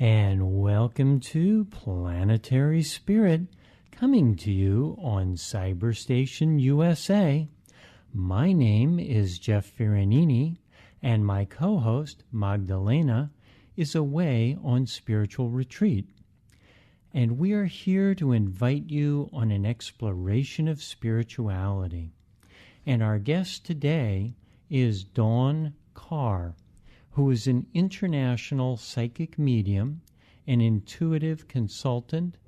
And welcome to Planetary Spirit, coming to you on Cyberstation USA. My name is Jeff Ferranini, and my co-host, Magdalena, is away on spiritual retreat. And we are here to invite you on an exploration of spirituality. And our guest today is Dawn Carr, who is an international psychic medium, an intuitive consultant,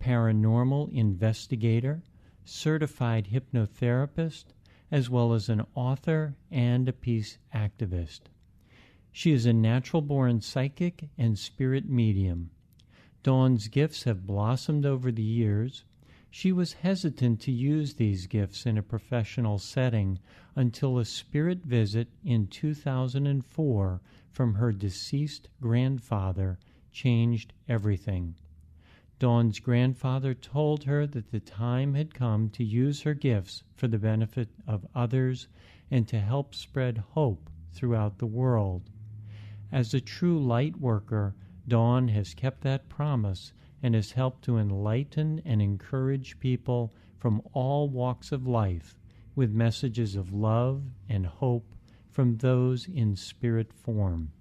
paranormal investigator, certified hypnotherapist, as well as an author and a peace activist. She is a natural-born psychic and spirit medium. Dawn's gifts have blossomed over the years. She was hesitant to use these gifts in a professional setting until a spirit visit in 2004 from her deceased grandfather changed everything. Dawn's grandfather told her that the time had come to use her gifts for the benefit of others and to help spread hope throughout the world. As a true light worker, Dawn has kept that promise and has helped to enlighten and encourage people from all walks of life with messages of love and hope from those in spirit form.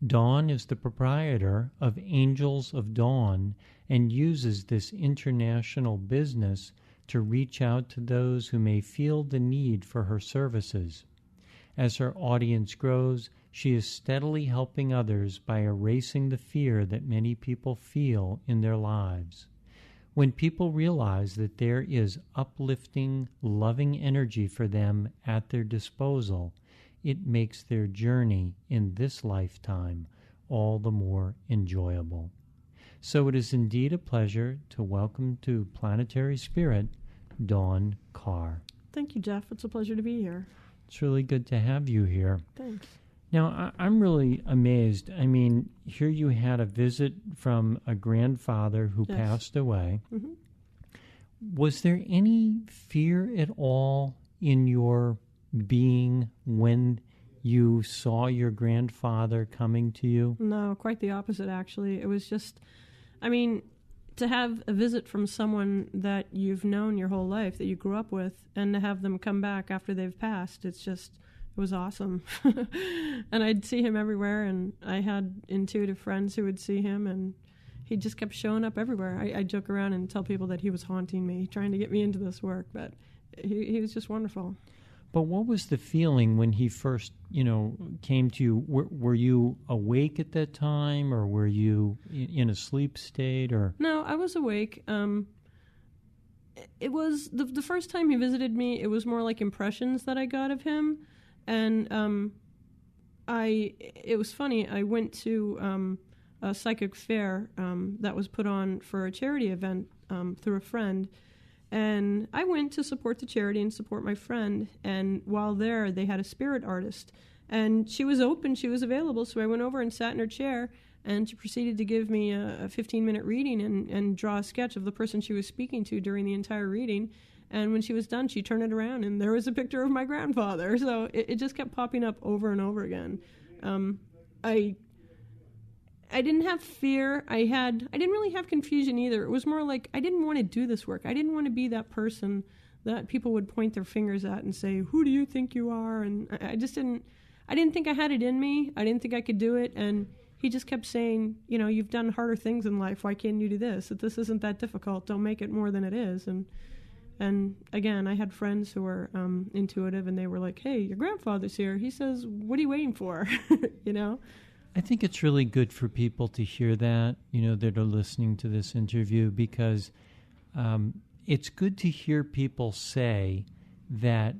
Dawn is the proprietor of Angels of Dawn and uses this international business to reach out to those who may feel the need for her services. As her audience grows, she is steadily helping others by erasing the fear that many people feel in their lives. When people realize that there is uplifting, loving energy for them at their disposal, it makes their journey in this lifetime all the more enjoyable. So it is indeed a pleasure to welcome to Planetary Spirit, Dawn Carr. Thank you, Jeff. It's a pleasure to be here. It's really good to have you here. Thanks. Now, I'm really amazed. I mean, here you had a visit from a grandfather who Yes. passed away. Mm-hmm. Was there any fear at all in your being when you saw your grandfather coming to you? No, quite the opposite, actually. It was just, to have a visit from someone that you've known your whole life, that you grew up with, and to have them come back after they've passed, it was awesome. And I'd see him everywhere, and I had intuitive friends who would see him, and he just kept showing up everywhere. I joke around and tell people that he was haunting me, trying to get me into this work, but he was just wonderful. But what was the feeling when he first, came to you? Were you awake at that time, or were you in a sleep state? Or No, I was awake. It was the first time he visited me. It was more like impressions that I got of him, and it was funny. I went to a psychic fair that was put on for a charity event through a friend. And I went to support the charity and support my friend. And while there, they had a spirit artist. And she was open, she was available. So I went over and sat in her chair. And she proceeded to give me a 15-minute reading and draw a sketch of the person she was speaking to during the entire reading. And when she was done, she turned it around, and there was a picture of my grandfather. So it just kept popping up over and over again. I didn't have fear. I didn't really have confusion either. It was more like I didn't want to do this work. I didn't want to be that person that people would point their fingers at and say, "Who do you think you are?" And I didn't think I had it in me. I didn't think I could do it. And he just kept saying, "You've done harder things in life. Why can't you do this? That this isn't that difficult. Don't make it more than it is." And again, I had friends who were intuitive, and they were like, "Hey, your grandfather's here." He says, "What are you waiting for?" I think it's really good for people to hear that, that are listening to this interview, because it's good to hear people say that,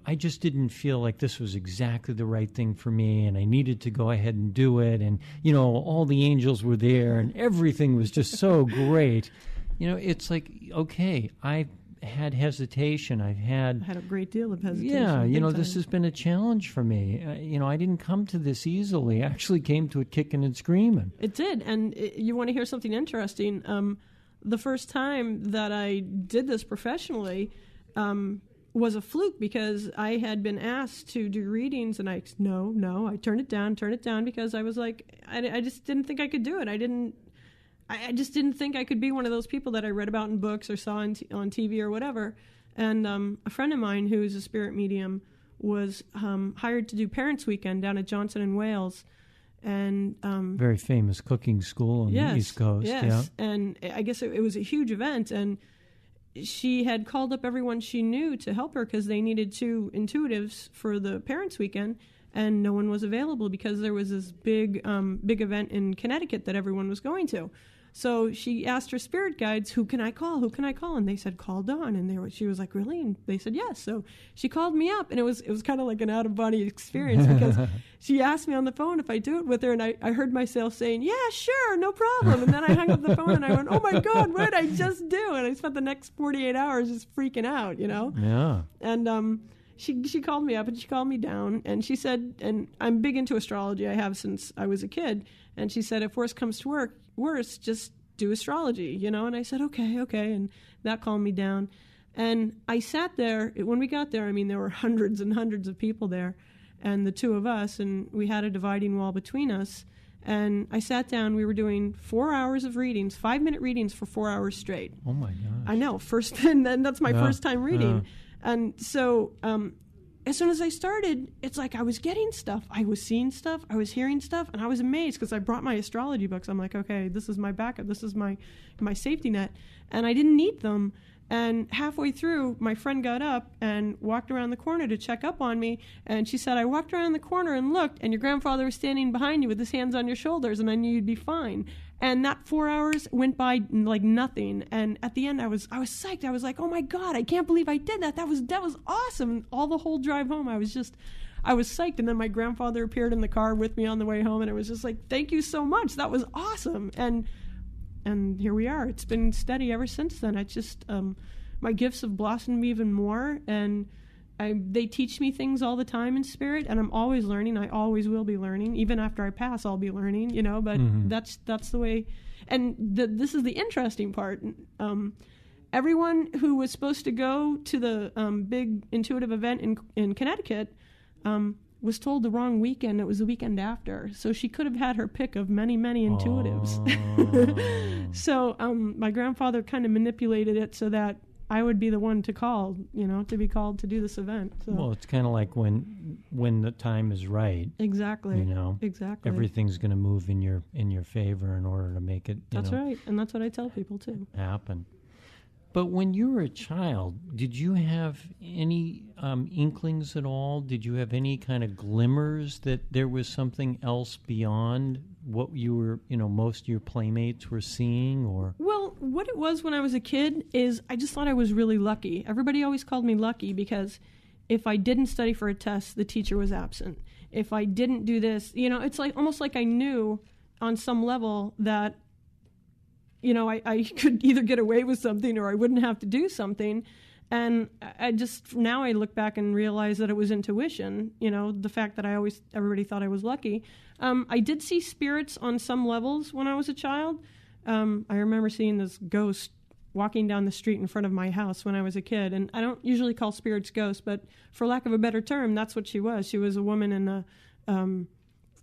I just didn't feel like this was exactly the right thing for me, and I needed to go ahead and do it, and, all the angels were there, and everything was just so great. It's like, okay, I've had hesitation. I had a great deal of hesitation. Yeah, this has been a challenge for me. I didn't come to this easily. I actually came to it kicking and screaming. It did, and you want to hear something interesting? The first time that I did this professionally, was a fluke because I had been asked to do readings, and I turned it down because I was like, I just didn't think I could do it. I just didn't think I could be one of those people that I read about in books or saw on TV or whatever. And a friend of mine who's a spirit medium was hired to do Parents' Weekend down at Johnson and Wales. And very famous cooking school on the East Coast. Yes, yeah. And I guess it was a huge event, and she had called up everyone she knew to help her because they needed 2 intuitives for the Parents' Weekend, and no one was available because there was this big event in Connecticut that everyone was going to. So she asked her spirit guides, who can I call? And they said, call Dawn. And she was like, really? And they said, yes. So she called me up, and it was kind of like an out-of-body experience because she asked me on the phone if I do it with her, and I heard myself saying, yeah, sure, no problem. And then I hung up the phone, and I went, oh, my God, what did I just do? And I spent the next 48 hours just freaking out, Yeah. And she called me up, and she called me down, and she said, and I'm big into astrology. I have since I was a kid. And she said, if worse comes to worse, just do astrology, And I said, okay. And that calmed me down. And I sat there. When we got there, there were hundreds and hundreds of people there, and the 2 of us, and we had a dividing wall between us. And I sat down. We were doing 4 hours of readings, 5-minute readings for 4 hours straight. Oh, my gosh. I know. And then that's my first time reading. Yeah. And so as soon as I started, it's like I was getting stuff. I was seeing stuff. I was hearing stuff. And I was amazed because I brought my astrology books. I'm like, okay, this is my backup. This is my safety net. And I didn't need them. And halfway through, my friend got up and walked around the corner to check up on me. And she said, I walked around the corner and looked, and your grandfather was standing behind you with his hands on your shoulders, and I knew you'd be fine. And that 4 hours went by like nothing. And at the end, I was psyched. I was like, oh my God, I can't believe I did that. That was awesome. And all the whole drive home, I was psyched. And then my grandfather appeared in the car with me on the way home, and it was just like, thank you so much. That was awesome. And here we are. It's been steady ever since then. It's just my gifts have blossomed even more, and they teach me things all the time in spirit, and I'm always learning. I always will be learning. Even after I pass, I'll be learning, but that's the way. And this is the interesting part. Everyone who was supposed to go to the big intuitive event in Connecticut was told the wrong weekend. It was the weekend after. So she could have had her pick of many, many intuitives. So my grandfather kind of manipulated it so that I would be the one to call, to be called to do this event. So. Well, it's kind of like when the time is right. Exactly. Exactly. Everything's going to move in your favor in order to make it. That's right, and that's what I tell people too. Happen. But when you were a child, did you have any inklings at all? Did you have any kind of glimmers that there was something else beyond what you were, most of your playmates were seeing? Or well, what it was when I was a kid is I just thought I was really lucky. Everybody always called me lucky because if I didn't study for a test, the teacher was absent. If I didn't do this, it's like almost like I knew on some level that I could either get away with something or I wouldn't have to do something. And now I look back and realize that it was intuition, the fact that everybody thought I was lucky. I did see spirits on some levels when I was a child. I remember seeing this ghost walking down the street in front of my house when I was a kid. And I don't usually call spirits ghosts, but for lack of a better term, that's what she was. She was a woman in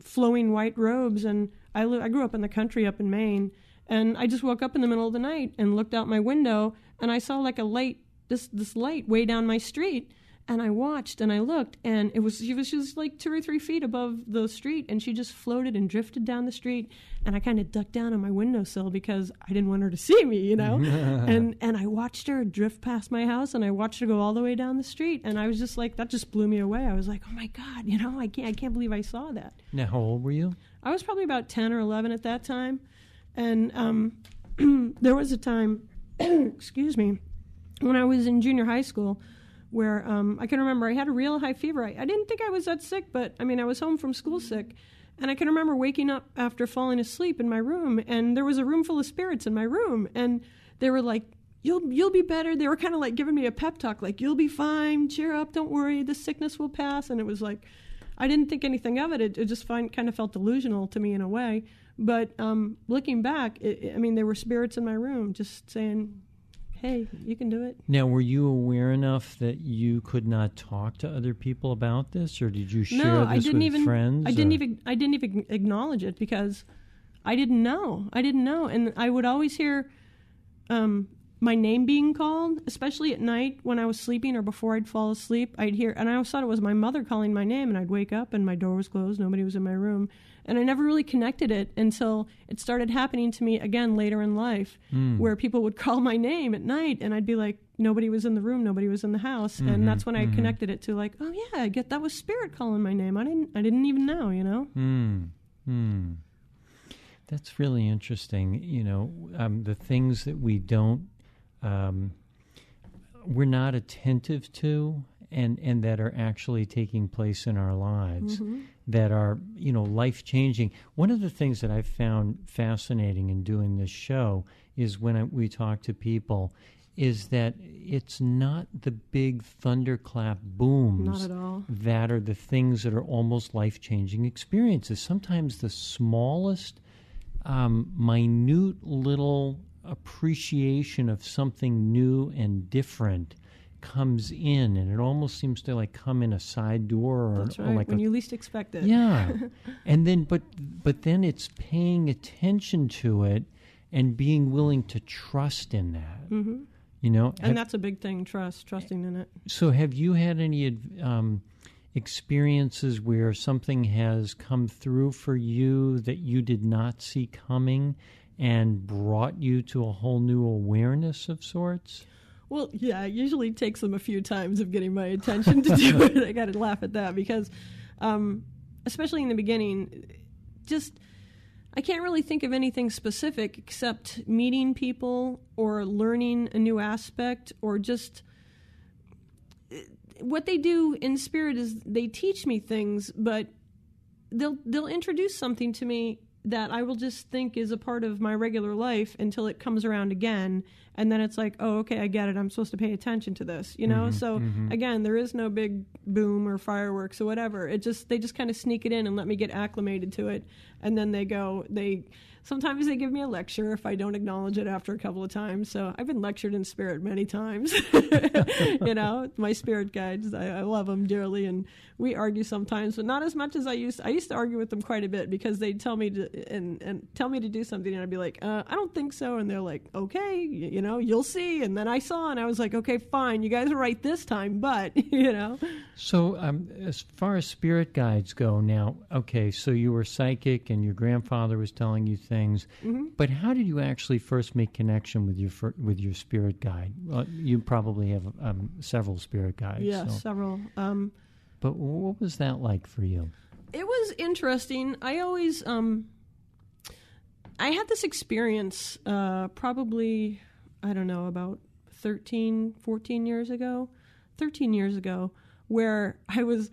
flowing white robes. And I grew up in the country up in Maine. And I just woke up in the middle of the night and looked out my window, and I saw like a light, this light way down my street. And I watched and I looked, and she was just like 2 or 3 feet above the street, and she just floated and drifted down the street. And I kind of ducked down on my windowsill because I didn't want her to see me, and I watched her drift past my house, and I watched her go all the way down the street. And I was just like, that just blew me away. I was like, oh my God, I can't believe I saw that. Now, how old were you? I was probably about 10 or 11 at that time. And there was a time, excuse me, when I was in junior high school where I can remember I had a real high fever. I didn't think I was that sick, but I was home from school sick. And I can remember waking up after falling asleep in my room, and there was a room full of spirits in my room. And they were like, you'll be better. They were kind of like giving me a pep talk, like, you'll be fine, cheer up, don't worry, the sickness will pass. And it was like, I didn't think anything of it. It just kind of felt delusional to me in a way. But looking back, there were spirits in my room just saying, hey, you can do it. Now, were you aware enough that you could not talk to other people about this, or did you share this with friends? I didn't even acknowledge it because I didn't know. And I would always hear my name being called, especially at night when I was sleeping or before I'd fall asleep. I'd hear, and I always thought it was my mother calling my name, and I'd wake up and my door was closed, nobody was in my room. And I never really connected it until it started happening to me again later in life, where people would call my name at night, and I'd be like, nobody was in the room, nobody was in the house. And that's when I connected it to like, oh yeah, I get that was spirit calling my name. I didn't even know, you know? That's really interesting. You know, the things that we don't, we're not attentive to, and that are actually taking place in our lives, that are, you know, life-changing. One of the things that I've found fascinating in doing this show is when we talk to people, is that it's not the big thunderclap booms not at all. that are the things that are almost life-changing experiences. Sometimes the smallest, minute little appreciation of something new and different comes in, and it almost seems to like come in a side door, That's right, or like when you least expect it. Yeah, and then but then it's paying attention to it and being willing to trust in that. You know, and that's a big thing, trusting in it. So have you had any experiences where something has come through for you that you did not see coming and brought you to a whole new awareness of sorts? Well, yeah, it usually takes them a few times of getting my attention to do it. I got to laugh at that because, especially in the beginning, just I can't really think of anything specific except meeting people or learning a new aspect, or just what they do in spirit is they teach me things, but they'll introduce something to me that I will just think is a part of my regular life until it comes around again. And then it's like, oh, okay, I get it. I'm supposed to pay attention to this, you know? Again, there is no big boom or fireworks or whatever. They just kind of sneak it in and let me get acclimated to it. And then sometimes they give me a lecture if I don't acknowledge it after a couple of times. So I've been lectured in spirit many times. You know, my spirit guides, I love them dearly, and we argue sometimes, but not as much as I used to argue with them quite a bit because they'd tell me to do something, and I'd be like, I don't think so. And they're like, okay, you know, you'll see. And then I saw, and I was like, okay, fine, you guys are right this time, but, you know. So as far as spirit guides go now, okay, so you were psychic and your grandfather was telling you things, but how did you actually first make connection with your spirit guide? Well, you probably have several spirit guides. Yeah, so. Several. But what was that like for you? It was interesting. I always, I had this experience probably, I don't know, about 13 years ago, where I was,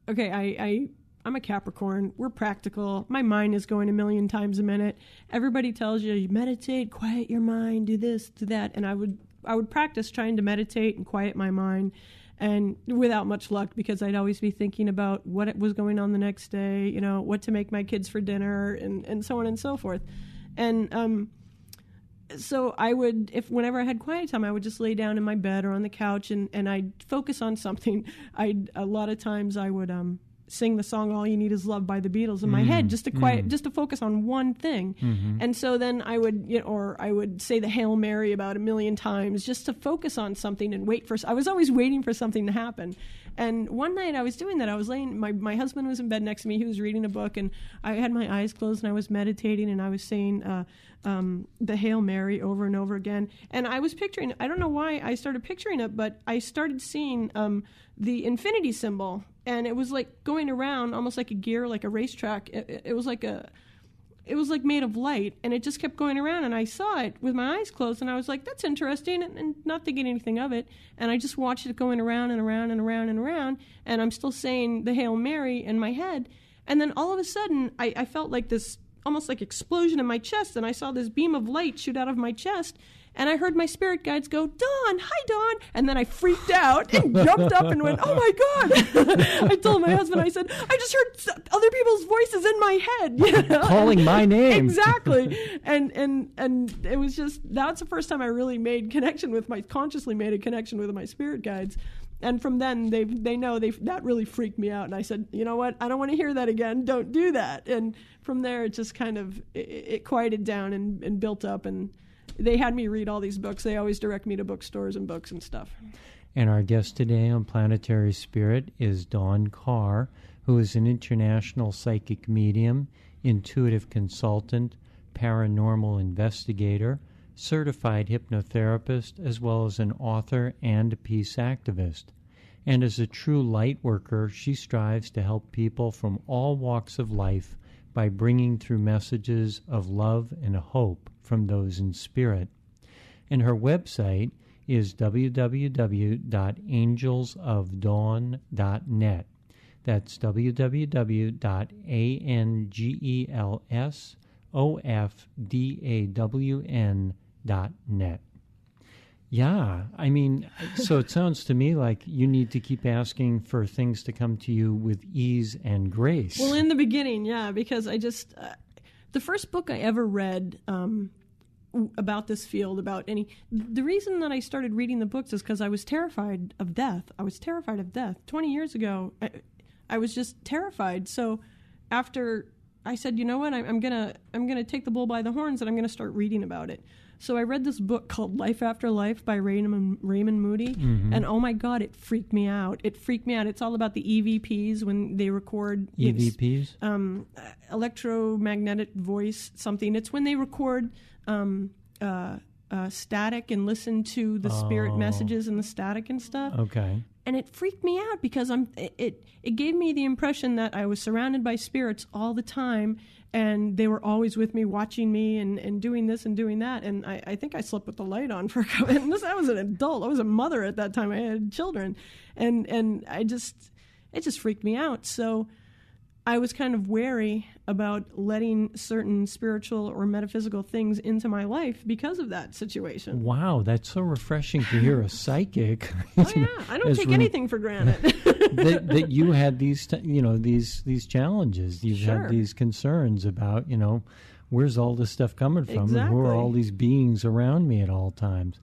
okay, I'm a Capricorn. We're practical. My mind is going a million times a minute. Everybody tells you meditate, quiet your mind, do this, do that. And I would practice trying to meditate and quiet my mind, and without much luck, because I'd always be thinking about what was going on the next day, you know, what to make my kids for dinner, and so on and so forth. And so I would, whenever I had quiet time, I would just lay down in my bed or on the couch, and I'd focus on something. A lot of times I would sing the song "All You Need Is Love" by the Beatles in my head, just to focus on one thing. And so then I would, or I would say the Hail Mary about 1,000,000 times just to focus on something and I was always waiting for something to happen. And one night I was doing that. I was laying, my husband was in bed next to me. He was reading a book, and I had my eyes closed and I was meditating, and I was saying the Hail Mary over and over again. And I was picturing, I don't know why I started picturing it, but I started seeing the infinity symbol. And it was like going around almost like a gear, like a racetrack. It was like made of light, and it just kept going around. And I saw it with my eyes closed, and I was like, that's interesting, and not thinking anything of it. And I just watched it going around and around and around and around, and I'm still saying the Hail Mary in my head. And then all of a sudden, I felt like this almost like explosion in my chest, and I saw this beam of light shoot out of my chest. And I heard my spirit guides go, Dawn, hi, Dawn. And then I freaked out and jumped up and went, oh, my God. I told my husband, I said, I just heard other people's voices in my head. You know? Calling my name. Exactly. And it was just, that's the first time I really consciously made a connection with my spirit guides. And from then, they know that really freaked me out. And I said, you know what? I don't want to hear that again. Don't do that. And from there, it just kind of, it quieted down and built up. And they had me read all these books. They always direct me to bookstores and books and stuff. And our guest today on Planetary Spirit is Dawn Carr, who is an international psychic medium, intuitive consultant, paranormal investigator, certified hypnotherapist, as well as an author and a peace activist. And as a true light worker, she strives to help people from all walks of life by bringing through messages of love and hope from those in spirit. And her website is www.angelsofdawn.net. That's www.angelsofdawn.net. Yeah, I mean, so it sounds to me like you need to keep asking for things to come to you with ease and grace. Well, in the beginning, yeah, because I just, the first book I ever read about this field, the reason that I started reading the books is because I was terrified of death. 20 years ago, I was just terrified. So after I said, you know what, I'm gonna take the bull by the horns and I'm gonna start reading about it. So I read this book called Life After Life by Raymond Moody, and oh my God, it freaked me out. It's all about the EVPs when they record. EVPs? Electromagnetic voice something. It's when they record static and listen to the spirit messages and the static and stuff. Okay. And it freaked me out because it gave me the impression that I was surrounded by spirits all the time, and they were always with me, watching me and doing this and doing that. And I think I slept with the light on for a couple. And I was an adult. I was a mother at that time. I had children, and it just freaked me out. So I was kind of wary about letting certain spiritual or metaphysical things into my life because of that situation. Wow, that's so refreshing to hear a psychic. Oh yeah, I don't take anything for granted. that you had these challenges. You've Sure. had these concerns about, where's all this stuff coming from? Exactly. And who are all these beings around me at all times?